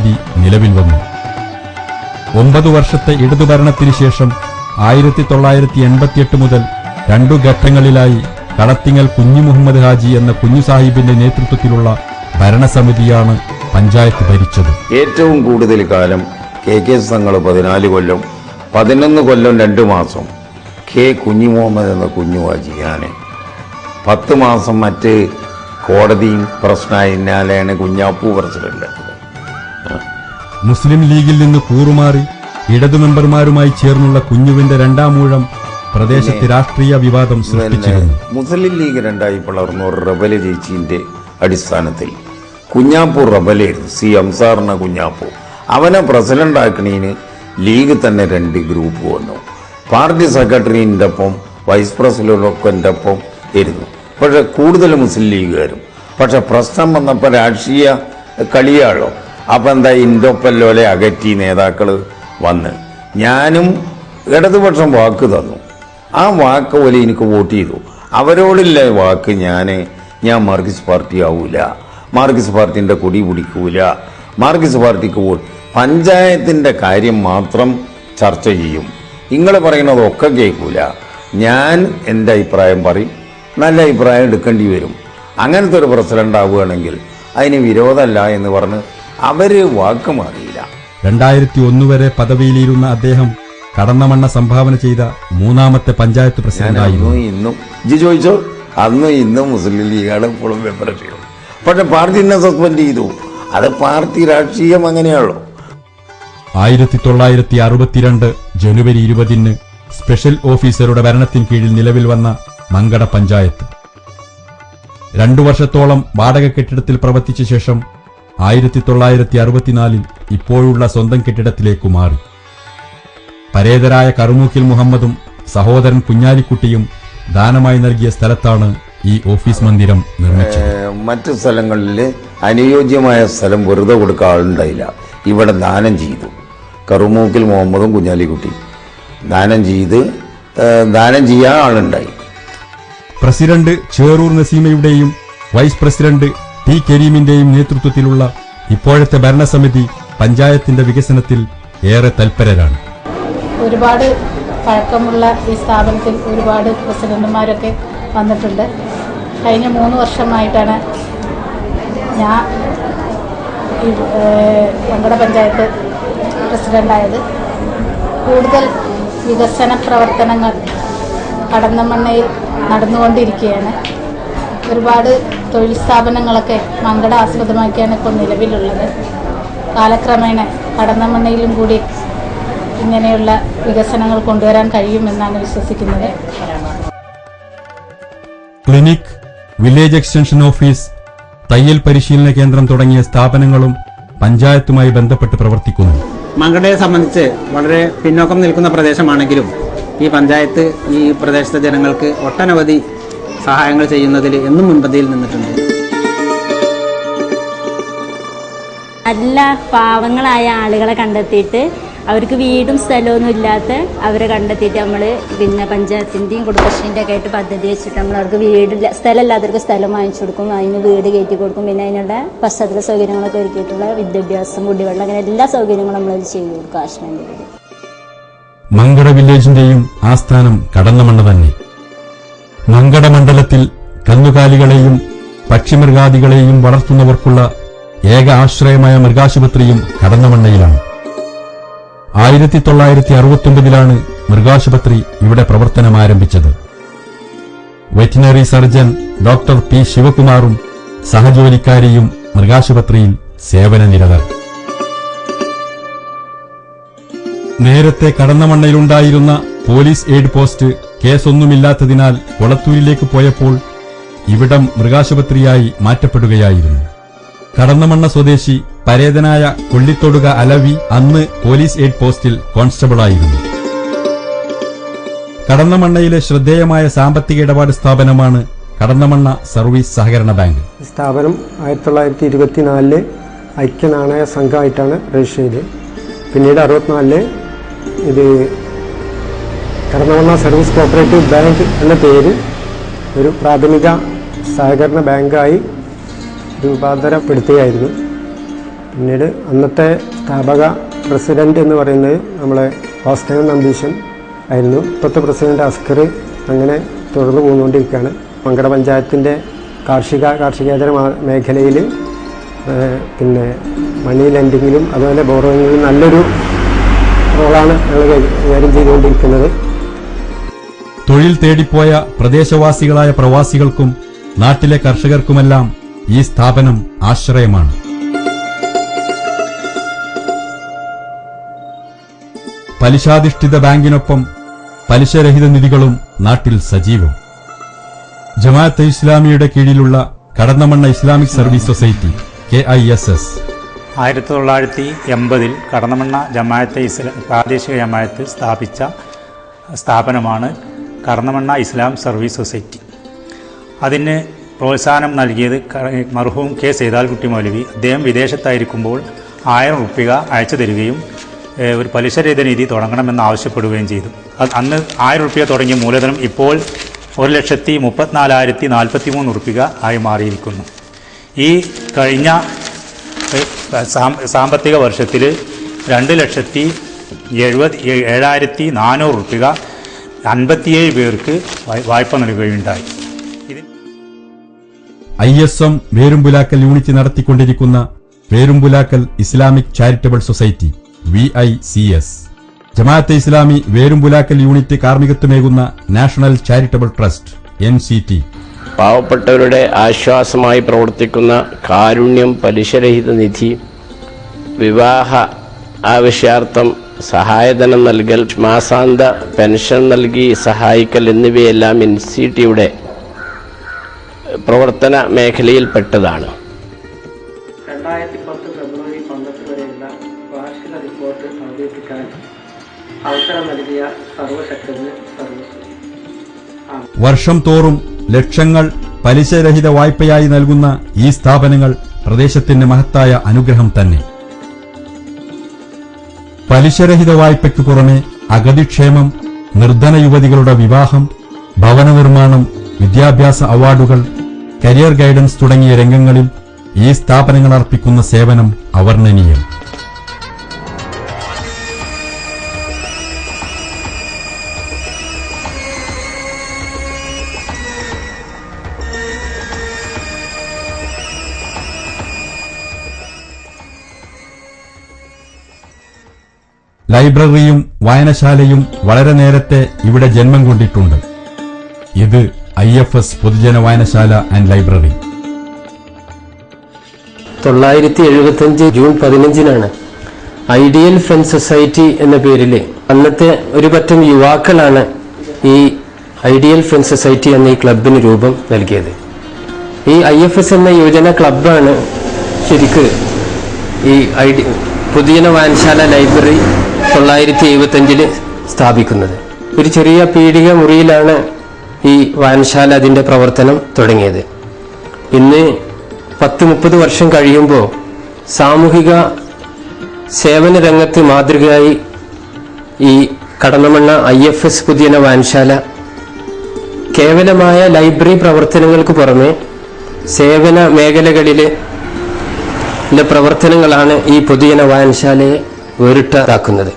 ഭരണസമിതി നിലവിൽ വന്നു. 9 വർഷത്തെ ഇടതുഭരണത്തിനു ശേഷം 1988 മുതൽ 2 ഘട്ടങ്ങളിലായി കളത്തിങ്ങൽ കുഞ്ഞു മുഹമ്മദ് ഹാജി എന്ന കുഞ്ഞു സാഹിബിന്റെ നേതൃത്വത്തിലുള്ള ഭരണസമിതിയാണ് പഞ്ചായത്ത് ഭരിച്ചത്. ഏറ്റവും കൂടുതൽ കാലം കെ തങ്ങൾ 14 കൊല്ലം, 11 കൊല്ലം 2 മാസം കെ കുഞ്ഞു മുഹമ്മദ് എന്ന കുഞ്ഞു ഹാജി, ഞാൻ 10 മാസം മറ്റ് കോടതിയും പ്രശ്നമായതിനാലാണ് കുഞ്ഞാപ്പൂ പ്രസിഡന്റ്. മുസ്ലിം ലീഗിൽ നിന്ന് കൂറുമാറി ഇടതു മെമ്പർമാരുമായി ചേർന്നുള്ള കുഞ്ഞുവിന്റെ 2ാം ഊഴം പ്രദേശത്ത് രാഷ്ട്രീയ വിവാദം സൃഷ്ടിച്ചിരുന്നു. മുസ്ലിം ലീഗ് 2ആയി പിളർന്ന ഒരു റബല് ജയിച്ചിന്റെ അടിസ്ഥാനത്തിൽ കുഞ്ഞാപ്പൂ റബലായിരുന്നു. സി അംസാറിന കുഞ്ഞാപ്പൂ അവനെ പ്രസിഡന്റ് ആക്കണീന് ലീഗ് തന്നെ 2 ഗ്രൂപ്പ് വന്നു. പാർട്ടി സെക്രട്ടറിന്റെ ഒപ്പം വൈസ് പ്രസിഡന്റിന്റെ ഒപ്പം ഇരുന്നു. പക്ഷെ കൂടുതൽ മുസ്ലിം ലീഗുകാരും. പക്ഷെ പ്രശ്നം വന്നപ്പോൾ രാഷ്ട്രീയ കളിയാളോ, അപ്പം എന്താ ഇന്റൊപ്പല്ലോലെ അകറ്റി നേതാക്കൾ വന്ന് ഞാനും ഇടതുപക്ഷം വാക്ക് തന്നു. ആ വാക്ക് പോലെ എനിക്ക് വോട്ട് ചെയ്തു. അവരോടില്ല വാക്ക് ഞാൻ മാർക്സിസ്റ്റ് പാർട്ടി ആവൂല, മാർക്സിസ്റ്റ് പാർട്ടിന്റെ കൊടി പിടിക്കൂല, മാർക്സിസ്റ്റ് പാർട്ടിക്ക് വോട്ട്, പഞ്ചായത്തിന്റെ കാര്യം മാത്രം ചർച്ച ചെയ്യും, നിങ്ങൾ പറയുന്നതൊക്കെ കേൾക്കൂല, ഞാൻ എൻ്റെ അഭിപ്രായം പറയും, നല്ല അഭിപ്രായം എടുക്കേണ്ടി വരും, അങ്ങനത്തെ ഒരു പ്രസിഡന്റ് ആവുകയാണെങ്കിൽ അതിന് വിരോധമല്ല എന്ന് പറഞ്ഞ് അവര് വാക്ക് മാറിയില്ല. 2001 വരെ പദവിയിലിരുന്ന അദ്ദേഹം കടന്നമണ്ണ സംഭാവന ചെയ്ത 3ാമത്തെ പഞ്ചായത്ത് പ്രസിഡന്റായിരുന്നു. ഇന്നും ചോദിച്ചോ, അന്നും ഇന്നും മുസ്ലിം ലീഗാണ് ഇപ്പോഴും മെമ്പർഷിപ്പ്. പക്ഷെ പാർട്ടി എന്നെ സസ്പെൻഡ് ചെയ്തു. അത് പാർട്ടി രാഷ്ട്രീയം അങ്ങനെയാണല്ലോ. 1962 ജനുവരി 20 സ്പെഷ്യൽ ഓഫീസറുടെ ഭരണത്തിന് കീഴിൽ നിലവിൽ വന്ന മങ്കട പഞ്ചായത്ത് 2 വർഷത്തോളം വാടക കെട്ടിടത്തിൽ പ്രവർത്തിച്ച ശേഷം 1964 ഇപ്പോഴുള്ള സ്വന്തം കെട്ടിടത്തിലേക്കു മാറി. പരേതരായ കറുമൂക്കിൽ മുഹമ്മദും സഹോദരൻ കുഞ്ഞാലിക്കുട്ടിയും ദാനമായി നൽകിയ സ്ഥലത്താണ് ഈ ഓഫീസ് മന്ദിരം നിർമ്മിച്ചത്. മറ്റു സ്ഥലങ്ങളിൽ അനുയോജ്യമായ സ്ഥലം വെറുതെ കൊടുക്കാൻ ആളുണ്ടായില്ല. ഇവിടെ ദാനം ചെയ്തു. കറുമൂക്കിൽ മുഹമ്മദും കുഞ്ഞാലിക്കുട്ടി ദാനം ചെയ്യാൻ ആളുണ്ടായി. പ്രസിഡന്റ് ചേറൂർ നസീമയുടെയും വൈസ് പ്രസിഡന്റ് ടി കരീമിന്റെയും നേതൃത്വത്തിലുള്ള ഇപ്പോഴത്തെ ഭരണസമിതി പഞ്ചായത്തിന്റെ വികസനത്തിൽ ഏറെ തൽപരരാണ്. ഒരുപാട് പഴക്കമുള്ള ഈ സ്ഥാപനത്തിൽ ഒരുപാട് പ്രസിഡന്റുമാരൊക്കെ വന്നിട്ടുണ്ട്. കഴിഞ്ഞ 3 വർഷമായിട്ടാണ് ഞാൻ ഈ മങ്കട പഞ്ചായത്ത് പ്രസിഡന്റായത്. കൂടുതൽ വികസന പ്രവർത്തനങ്ങൾ കടന്നമണ്ണയിൽ നടന്നുകൊണ്ടിരിക്കുകയാണ്. ഒരുപാട് തൊഴിൽ സ്ഥാപനങ്ങളൊക്കെ മങ്കട ആസ്പദമാക്കിയാണ് ഇപ്പോൾ നിലവിലുള്ളത്. കാലക്രമേണ കടന്നമണ്ണയിലും കൂടി ഇങ്ങനെയുള്ള വികസനങ്ങൾ കൊണ്ടുവരാൻ കഴിയുമെന്നാണ് വിശ്വസിക്കുന്നത്. ക്ലിനിക്, വില്ലേജ് എക്സ്റ്റൻഷൻ ഓഫീസ്, തയ്യൽ പരിശീലന കേന്ദ്രം തുടങ്ങിയ സ്ഥാപനങ്ങളും പഞ്ചായത്തുമായി ബന്ധപ്പെട്ട് പ്രവർത്തിക്കുന്നു. മങ്കടയെ സംബന്ധിച്ച് വളരെ പിന്നോക്കം നിൽക്കുന്ന പ്രദേശമാണെങ്കിലും ഈ പഞ്ചായത്ത് ഈ പ്രദേശത്തെ ജനങ്ങൾക്ക് ഒട്ടനവധി സഹായങ്ങൾ ചെയ്യുന്നതിൽ എന്നും മുൻപന്തിയിൽ നിന്നിട്ടുണ്ട്. നല്ല പാവങ്ങളായ ആളുകളെ കണ്ടെത്തിയിട്ട് അവർക്ക് വീടും സ്ഥലമൊന്നും ഇല്ലാത്ത അവരെ കണ്ടെത്തിയിട്ട് നമ്മൾ പഞ്ചായത്തിൻ്റെയും കുടുംബശ്രീൻ്റെ ഒക്കെ ആയിട്ട് പദ്ധതി വെച്ചിട്ട് നമ്മൾ അവർക്ക് സ്ഥലമില്ലാത്തവർക്ക് സ്ഥലം വാങ്ങിച്ചു കൊടുക്കും, അതിന് വീട് കയറ്റി കൊടുക്കും, പിന്നെ അതിനുള്ള പശ്ചാത്തല സൗകര്യങ്ങളൊക്കെ ഒരുക്കിയിട്ടുള്ള വിദ്യാഭ്യാസം, കുടിവെള്ളം, അങ്ങനെ എല്ലാ സൗകര്യങ്ങളും നമ്മളത് ചെയ്തു കൊടുക്കും ആശ്രമത്തിൽ. മങ്കട വില്ലേജിന്റെയും ആസ്ഥാനം കടന്നമണ്ണ തന്നെ. മങ്കട മണ്ഡലത്തിൽ കന്നുകാലികളെയും പക്ഷിമൃഗാദികളെയും വളർത്തുന്നവർക്കുള്ള ഏക ആശ്രയമായ മൃഗാശുപത്രിയും കടന്നമണ്ണയിലാണ്. 1969 മൃഗാശുപത്രി ഇവിടെ പ്രവർത്തനം ആരംഭിച്ചത്. വെറ്റിനറി സർജൻ ഡോക്ടർ പി ശിവകുമാറും സഹജോലിക്കാരിയും മൃഗാശുപത്രിയിൽ സേവനനിരതർ. നേരത്തെ കടന്നമണ്ണയിലുണ്ടായിരുന്ന പോലീസ് എയ്ഡ് പോസ്റ്റ് കേസൊന്നുമില്ലാത്തതിനാൽ കൊളത്തൂരിലേക്ക് പോയപ്പോൾ ഇവിടം മൃഗാശുപത്രിയായി മാറ്റപ്പെടുകയായിരുന്നു. കടന്നമണ്ണ സ്വദേശി പരേതനായ കൊള്ളിത്തൊടുക അലവി അന്ന് പോലീസ് എയ്ഡ് പോസ്റ്റിൽ കോൺസ്റ്റബിളായിരുന്നു. കടന്നമണ്ണയിലെ ശ്രദ്ധേയമായ സാമ്പത്തിക ഇടപാട് സ്ഥാപനമാണ് കടന്നമണ്ണ സർവീസ് സഹകരണ ബാങ്ക്. സ്ഥാപനം 1924 ഐക്യനാണയ സംഘമായിട്ടാണ് രജിസ്റ്റർ ചെയ്തത്. പിന്നീട് 64 ഇത് കടന്നമണ്ണ സർവീസ് കോഓപ്പറേറ്റീവ് ബാങ്ക് എന്ന പേര് ഒരു പ്രാഥമിക സഹകരണ ബാങ്കായി രൂപാന്തരപ്പെടുത്തുകയായിരുന്നു. പിന്നീട് അന്നത്തെ സ്ഥാപക പ്രസിഡന്റ് എന്ന് പറയുന്നത് നമ്മളെ വാസുദേവൻ നമ്പീശൻ ആയിരുന്നു. ഇപ്പോഴത്തെ പ്രസിഡന്റ് അസ്കർ. അങ്ങനെ തുടർന്ന് പോന്നുകൊണ്ടിരിക്കുകയാണ്. മങ്കട പഞ്ചായത്തിൻ്റെ കാർഷികേതര മേഖലയിൽ പിന്നെ മണി ലെൻഡിങ്ങിലും അതുപോലെ ബോറോയിങ്ങിലും നല്ലൊരു റോളാണ് ഞങ്ങൾ കൈകാര്യം ചെയ്തുകൊണ്ടിരിക്കുന്നത്. തൊഴിൽ തേടിപ്പോയ പ്രദേശവാസികളായ പ്രവാസികൾക്കും നാട്ടിലെ കർഷകർക്കുമെല്ലാം ഈ സ്ഥാപനം ആശ്രയമാണ്. പലിശാധിഷ്ഠിത ബാങ്കിനൊപ്പം പലിശരഹിത നിധികളും നാട്ടിൽ സജീവം. ജമാഅത്തെ ഇസ്ലാമിയുടെ കീഴിലുള്ള Kadannamanna Islamic service society KISS 1980 Kadannamanna പ്രാദേശിക ജമാഅത്ത് സ്ഥാപിച്ച സ്ഥാപനമാണ് കടന്നമണ്ണ ഇസ്ലാം സർവീസ് സൊസൈറ്റി. അതിന് പ്രോത്സാഹനം നൽകിയത് മർഹൂം K. സൈദാൽകുട്ടി മൗലവി. അദ്ദേഹം വിദേശത്തായിരിക്കുമ്പോൾ 1000 റുപ്യ അയച്ചു തരികയും ഒരു പലിശരഹിത നിധി തുടങ്ങണമെന്ന് ആവശ്യപ്പെടുകയും ചെയ്തു. അന്ന് 1000 റുപ്യ തുടങ്ങിയ മൂലധനം ഇപ്പോൾ 1,34,043 റുപ്യ ആയി മാറിയിരിക്കുന്നു. ഈ കഴിഞ്ഞ സാമ്പത്തിക വർഷത്തിൽ 2,77,400 റുപ്യ 57 പേർക്ക് വായ്പ നൽകുകയുണ്ടായി. ISM വേരുംപുലാക്കൽ യൂണിറ്റ് നടത്തിക്കൊണ്ടിരിക്കുന്ന Verumpulakkal Islamic charitable society VICS, Jamaat-e Islami Verumpulakkal unit കാർമ്മികത്വമേകുന്ന നാഷണൽ ചാരിറ്റബിൾ ട്രസ്റ്റ് NCT, പാവപ്പെട്ടവരുടെ ആശ്വാസമായി പ്രവർത്തിക്കുന്ന കാരുണ്യം പലിശരഹിത നിധി, വിവാഹ ആവശ്യാർത്ഥം സഹായധനം നൽകൽ, മാസാന്ത പെൻഷൻ നൽകി സഹായിക്കൽ എന്നിവയെല്ലാം NCTയുടെ പ്രവർത്തന മേഖലയിൽപ്പെട്ടതാണ്. 2010 ഫെബ്രുവരി 12 വരെയുള്ള വാർഷിക റിപ്പോർട്ട് അവതരിപ്പിക്കാൻ അവസരം നൽകിയ സർവശക്തന് വർഷം തോറും ലക്ഷങ്ങൾ പലിശരഹിത വായ്പയായി നൽകുന്ന ഈ സ്ഥാപനങ്ങൾ പ്രദേശത്തിന്റെ മഹത്തായ അനുഗ്രഹം തന്നെ. പലിശരഹിത വായ്പയ്ക്കു പുറമെ അഗതിക്ഷേമം, നിർധന യുവതികളുടെ വിവാഹം, ഭവന നിർമ്മാണം, വിദ്യാഭ്യാസ അവാർഡുകൾ, കരിയർ ഗൈഡൻസ് തുടങ്ങിയ രംഗങ്ങളിൽ ഈ സ്ഥാപനങ്ങൾ അർപ്പിക്കുന്ന സേവനം അവർണ്ണനീയം. ലൈബ്രറിയും വായനശാലയും വളരെ നേരത്തെ ഇവിടെ ജന്മം കൊണ്ടിട്ടുണ്ട്. ഇത് IFS പൊതുജന വായനശാല and library. 1975 June 15 ideal friends society എന്ന പേരിൽ അന്നത്തെ ഒരു പറ്റം യുവാക്കളാണ് ഈ ഐഡിയൽ ഫ്രണ്ട്സ് സൊസൈറ്റി എന്ന ഈ ക്ലബിന് രൂപം നൽകിയത്. ഈ IFS എന്ന യുവജന ക്ലബാണ് ശരിക്ക് ഈ പൊതുജന വായനശാല ലൈബ്രറി 1975 സ്ഥാപിക്കുന്നത്. ഒരു ചെറിയ പീഡിക മുറിയിലാണ് ഈ വായനശാല അതിൻ്റെ പ്രവർത്തനം തുടങ്ങിയത്. ഇന്ന് 10-30 വർഷം കഴിയുമ്പോൾ സാമൂഹിക സേവന രംഗത്ത് മാതൃകയായി ഈ കടന്നമണ്ണ IFS പൊതുജന വായനശാല കേവലമായ ലൈബ്രറി പ്രവർത്തനങ്ങൾക്ക് പുറമെ സേവന മേഖലകളിലെ പ്രവർത്തനങ്ങളാണ് ഈ പൊതുജന വായനശാലയെ വേറിട്ടതാക്കുന്നത്.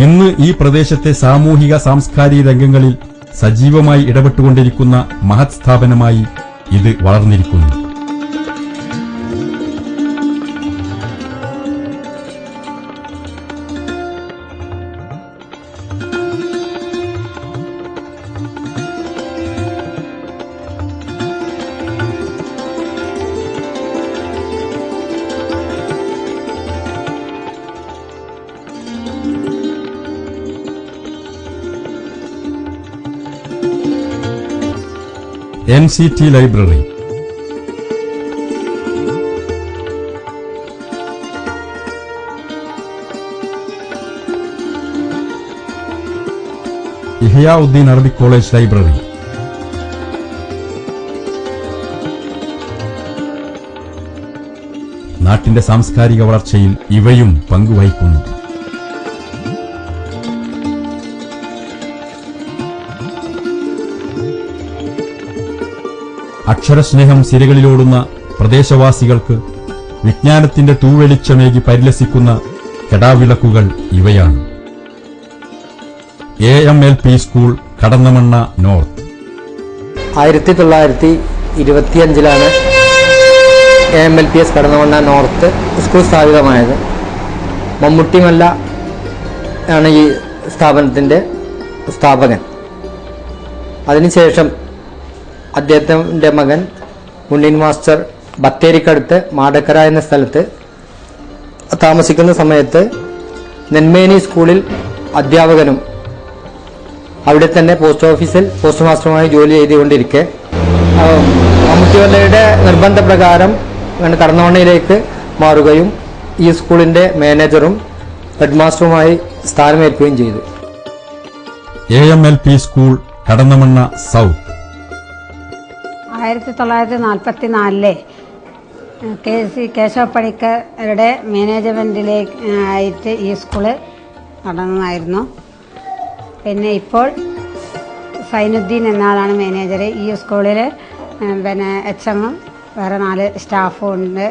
ഇന്ന് ഈ പ്രദേശത്തെ സാമൂഹിക സാംസ്കാരിക രംഗങ്ങളിൽ സജീവമായി ഇടപെട്ടുകൊണ്ടിരിക്കുന്ന മഹത് സ്ഥാപനമായി ഇത് വളർന്നിരിക്കുന്നു. NCT library, Ihyauddeen Arabic college library, നാട്ടിന്റെ സാംസ്കാരിക വളർച്ചയിൽ ഇവയും പങ്കുവഹിക്കുന്നു. അക്ഷരസ്നേഹം സിരകളിലോടുന്ന പ്രദേശവാസികൾക്ക് വിജ്ഞാനത്തിന്റെ തൂവെളിച്ചമേകി പരിലസിക്കുന്ന കെടാവിളക്കുകൾ ഇവയാണ്. AMLP school Kadannamanna north. 1925 AMLPS Kadannamanna north school സ്ഥാപിതമായത്. മമ്മൂട്ടിമല്ല ആണ് ഈ സ്ഥാപനത്തിൻ്റെ സ്ഥാപകൻ. അതിനുശേഷം അദ്ദേഹത്തിൻ്റെ മകൻ ഉണ്ണീൻ മാസ്റ്റർ ബത്തേരിക്കടുത്ത് മാടക്കര എന്ന സ്ഥലത്ത് താമസിക്കുന്ന സമയത്ത് നെന്മേനി സ്കൂളിൽ അധ്യാപകനും അവിടെ തന്നെ പോസ്റ്റ് ഓഫീസിൽ പോസ്റ്റ് മാസ്റ്ററുമായി ജോലി ചെയ്തുകൊണ്ടിരിക്കെ മമ്മൂട്ടിവല്ലയുടെ നിർബന്ധപ്രകാരം കടന്നമണ്ണയിലേക്ക് മാറുകയും ഈ സ്കൂളിൻ്റെ മാനേജറും ഹെഡ് മാസ്റ്ററുമായി സ്ഥാനമേൽക്കുകയും ചെയ്തു. AMLP school Kadannamanna south. 1944 KC Keshava പണിക്കരുടെ മാനേജ്മെൻറ്റിലേക്ക് ആയിട്ട് ഈ സ്കൂള് നടന്നതായിരുന്നു. പിന്നെ ഇപ്പോൾ സൈനുദ്ദീൻ എന്ന ആളാണ് മാനേജർ. ഈ സ്കൂളിൽ HM വേറെ 4 സ്റ്റാഫും ഉണ്ട്.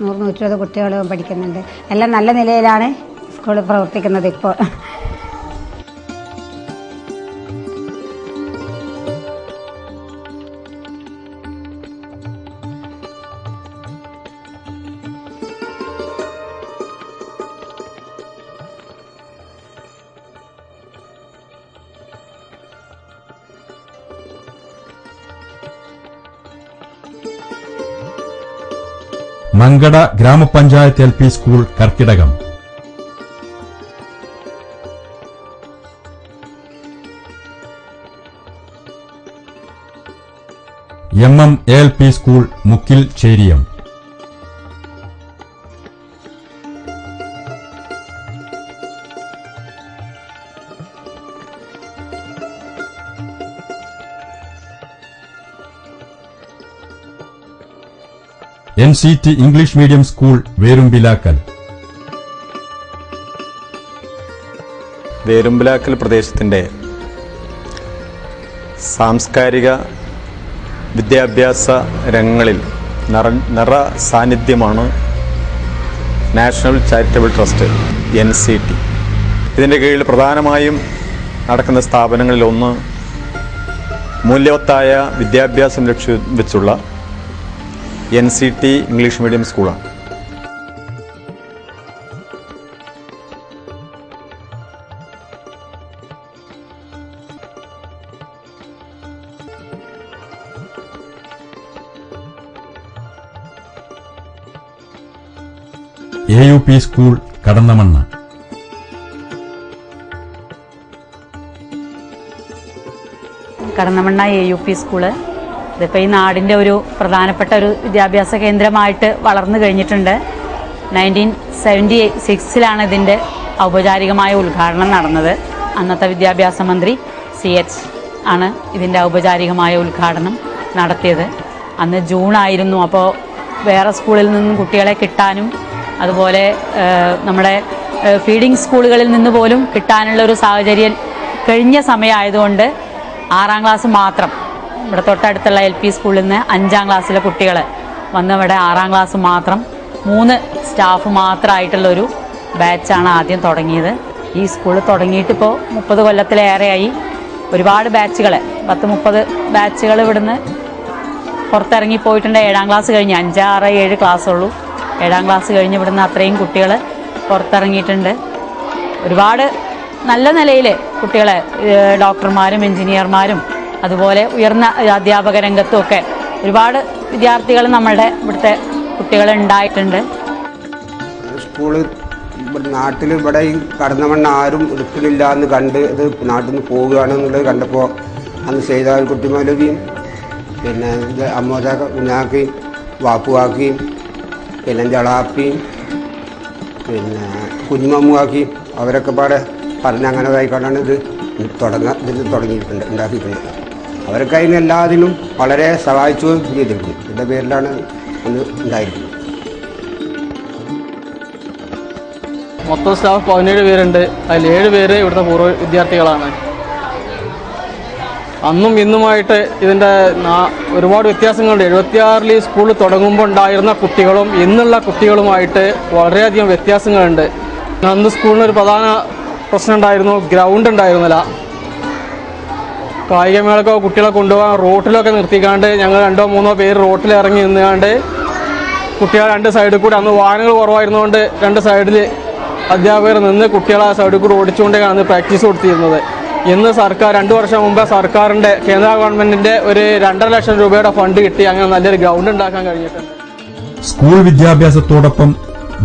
100-120 കുട്ടികളും പഠിക്കുന്നുണ്ട്. എല്ലാം നല്ല നിലയിലാണ് സ്കൂൾ പ്രവർത്തിക്കുന്നത് ഇപ്പോൾ. Mankada gramapanchayat LP school Karkidakam. ALP school Mukkil Cheriyam. NCT English medium school Verumbilakkal. Verumbilakkal പ്രദേശത്തിൻ്റെ സാംസ്കാരിക വിദ്യാഭ്യാസ രംഗങ്ങളിൽ നിറ സാന്നിധ്യമാണ് നാഷണൽ ചാരിറ്റബിൾ ട്രസ്റ്റ് NCT. ഇതിൻ്റെ കീഴിൽ പ്രധാനമായും നടക്കുന്ന സ്ഥാപനങ്ങളിലൊന്ന് മൂല്യവത്തായ വിദ്യാഭ്യാസം ലക്ഷ്യം വെച്ചുള്ള NCT ഇംഗ്ലീഷ് മീഡിയം സ്കൂളാണ്. AUP school Kadannamanna. Kadannamanna AUP school ഇതിപ്പോൾ ഈ നാടിൻ്റെ ഒരു പ്രധാനപ്പെട്ട ഒരു വിദ്യാഭ്യാസ കേന്ദ്രമായിട്ട് വളർന്നു കഴിഞ്ഞിട്ടുണ്ട്. 1976 ഇതിൻ്റെ ഔപചാരികമായ ഉദ്ഘാടനം നടന്നത്. അന്നത്തെ വിദ്യാഭ്യാസ മന്ത്രി CH ആണ് ഇതിൻ്റെ ഔപചാരികമായ ഉദ്ഘാടനം നടത്തിയത്. അന്ന് ജൂൺ ആയിരുന്നു. അപ്പോൾ വേറെ സ്കൂളിൽ നിന്നും കുട്ടികളെ കിട്ടാനും അതുപോലെ നമ്മുടെ ഫീഡിംഗ് സ്കൂളുകളിൽ നിന്ന് പോലും കിട്ടാനുള്ള ഒരു സാഹചര്യം കഴിഞ്ഞ സമയമായതുകൊണ്ട് 6ാം ക്ലാസ് മാത്രം ഇവിടെ തൊട്ടടുത്തുള്ള LP സ്കൂളിൽ നിന്ന് 5ാം ക്ലാസ്സിലെ കുട്ടികൾ വന്ന് ഇവിടെ 6ാം ക്ലാസ് മാത്രം 3 സ്റ്റാഫ് മാത്രമായിട്ടുള്ളൊരു ബാച്ചാണ് ആദ്യം തുടങ്ങിയത്. ഈ സ്കൂൾ തുടങ്ങിയിട്ടിപ്പോൾ 30 കൊല്ലത്തിലേറെയായി. ഒരുപാട് ബാച്ചുകൾ 10-30 ബാച്ചുകൾ ഇവിടുന്ന് പുറത്തിറങ്ങി പോയിട്ടുണ്ട്. 7ാം ക്ലാസ് കഴിഞ്ഞ് 5, 6, 7 ക്ലാസ്സുള്ളൂ. 7ാം ക്ലാസ് കഴിഞ്ഞ് ഇവിടുന്ന് അത്രയും കുട്ടികൾ പുറത്തിറങ്ങിയിട്ടുണ്ട്. ഒരുപാട് നല്ല നിലയിൽ കുട്ടികളെ ഡോക്ടർമാരും എഞ്ചിനീയർമാരും അതുപോലെ ഉയർന്ന അധ്യാപക രംഗത്തുമൊക്കെ ഒരുപാട് വിദ്യാർത്ഥികൾ നമ്മളുടെ ഇവിടുത്തെ കുട്ടികൾ ഉണ്ടായിട്ടുണ്ട്. സ്കൂള് നാട്ടിൽ ഇവിടെ ഈ കടന്നമണ്ണ ആരും എടുക്കണില്ല എന്ന് കണ്ട് ഇത് നാട്ടിൽ നിന്ന് പോവുകയാണെന്നുള്ളത് കണ്ടപ്പോൾ അന്ന് സൈദാൽ കുട്ടി മൗലവിയും പിന്നെ അമ്മോദ കുഞ്ഞാക്കിയും വാപ്പുവാക്കിയും പിന്നെ ജളാപ്പിയും പിന്നെ കുഞ്ഞുമമ്മുവാക്കിയും അവരൊക്കെ പാടെ പറഞ്ഞ് അങ്ങനെ ആയിക്കൊണ്ടാണ് ഇതിൽ തുടങ്ങിയിട്ടുണ്ട്, ഉണ്ടാക്കിയിട്ടുണ്ട്. അവരൊക്കെ അതിന് എല്ലാത്തിനും വളരെ സഹായിച്ചു ചെയ്തിട്ടുണ്ട്. ഇതിൻ്റെ പേരിലാണ് അന്ന് ഉണ്ടായിരിക്കുന്നത്. മൊത്തം സ്റ്റാഫ് 17 പേരുണ്ട്. അതിൽ 7 പേര് ഇവിടുത്തെ പൂർവ്വ വിദ്യാർത്ഥികളാണ്. അന്നും ഇന്നുമായിട്ട് ഇതിൻ്റെ ഒരുപാട് വ്യത്യാസങ്ങളുണ്ട്. 76-ൽ ഈ സ്കൂൾ തുടങ്ങുമ്പോൾ ഉണ്ടായിരുന്ന കുട്ടികളും ഇന്നുള്ള കുട്ടികളുമായിട്ട് വളരെയധികം വ്യത്യാസങ്ങളുണ്ട്. അന്ന് സ്കൂളിന് ഒരു പ്രധാന പ്രശ്നം ഉണ്ടായിരുന്നു, ഗ്രൗണ്ട് ഉണ്ടായിരുന്നില്ല. കായികമേളൊക്കെ കുട്ടികളെ കൊണ്ടുപോകാൻ റോട്ടിലൊക്കെ നിർത്തിക്കാണ്ട് ഞങ്ങൾ 2-3 പേര് റോട്ടിൽ ഇറങ്ങി നിന്നുകൊണ്ട് കുട്ടികളെ 2 സൈഡിൽ കൂടി, അന്ന് വാഹനങ്ങൾ കുറവായിരുന്നുകൊണ്ട് 2 സൈഡിൽ അധ്യാപകർ നിന്ന് കുട്ടികളെ ആ സൈഡിൽ കൂടി ഓടിച്ചുകൊണ്ടാണ് അന്ന് പ്രാക്ടീസ് കൊടുത്തിരുന്നത്. ഇന്ന് സർക്കാർ 2 വർഷം മുമ്പ് സർക്കാരിൻ്റെ കേന്ദ്ര ഗവൺമെൻറ്റിൻ്റെ ഒരു 2.5 ലക്ഷം രൂപയുടെ ഫണ്ട് കിട്ടി അങ്ങനെ നല്ലൊരു ഗ്രൗണ്ട് ഉണ്ടാക്കാൻ കഴിഞ്ഞിട്ടുണ്ട്. സ്കൂൾ വിദ്യാഭ്യാസത്തോടൊപ്പം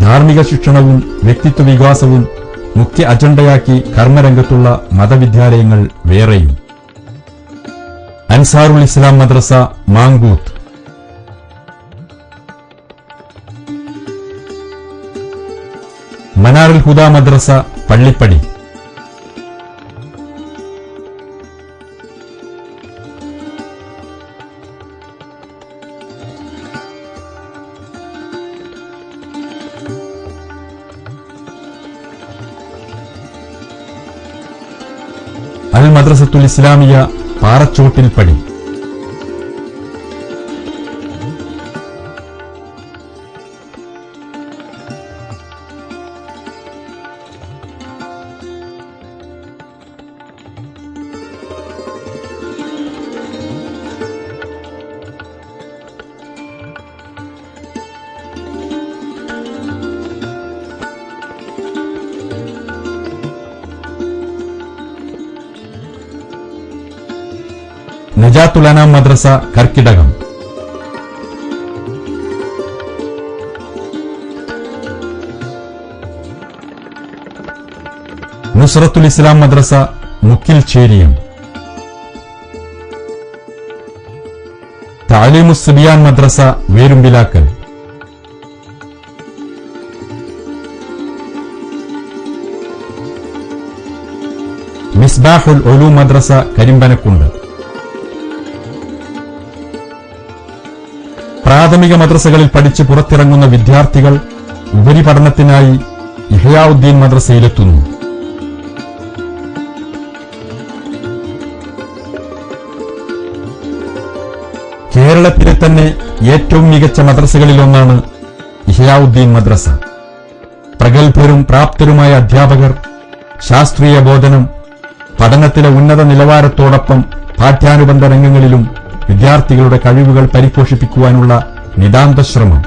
ധാർമ്മിക ശിക്ഷണവും വ്യക്തിത്വ വികാസവും മുഖ്യ അജണ്ടയാക്കി കർമ്മരംഗത്തുള്ള മതവിദ്യാലയങ്ങൾ വേറെയും. അൻസാറുൽ ഇസ്ലാം മദ്രസ മാങ്കൂത്ത്, മനാറുൽ ഹുദ മദ്രസ പള്ളിപ്പടി, അൽ മദ്രസത്തുൽ ഇസ്ലാമിയ പാറച്ചോട്ടിൽ പടി, നജാത്തുൽ അനാം മദ്രസ കർക്കിടകം, നുസ്രത്തുൽ ഇസ്ലാം മദ്രസ മുക്കിൽ ചേരിയം, തഅലീമുസ് സിബിയാൻ മദ്രസ വേരുമ്പിലാക്കൽ, മിസ്ബാഹുൽ ഉലൂം മദ്രസ കരിമ്പനക്കുണ്ട്. പ്രാഥമിക മദ്രസകളിൽ പഠിച്ച് പുറത്തിറങ്ങുന്ന വിദ്യാർത്ഥികൾ ഉപരിപഠനത്തിനായി ഇഹ്യാഉദ്ദീൻ മദ്രസയിലെത്തുന്നു. കേരളത്തിലെ തന്നെ ഏറ്റവും മികച്ച മദ്രസകളിലൊന്നാണ് ഇഹ്യാഉദ്ദീൻ മദ്രസ. പ്രഗത്ഭരും പ്രാപ്തരുമായ അധ്യാപകർ, ശാസ്ത്രീയ ബോധനം, പഠനത്തിലെ ഉന്നത നിലവാരത്തോടൊപ്പം പാഠ്യാനുബന്ധ രംഗങ്ങളിലും വിദ്യാർത്ഥികളുടെ കഴിവുകൾ പരിപോഷിപ്പിക്കുവാനുള്ള നിതാന്ത ശ്രമം.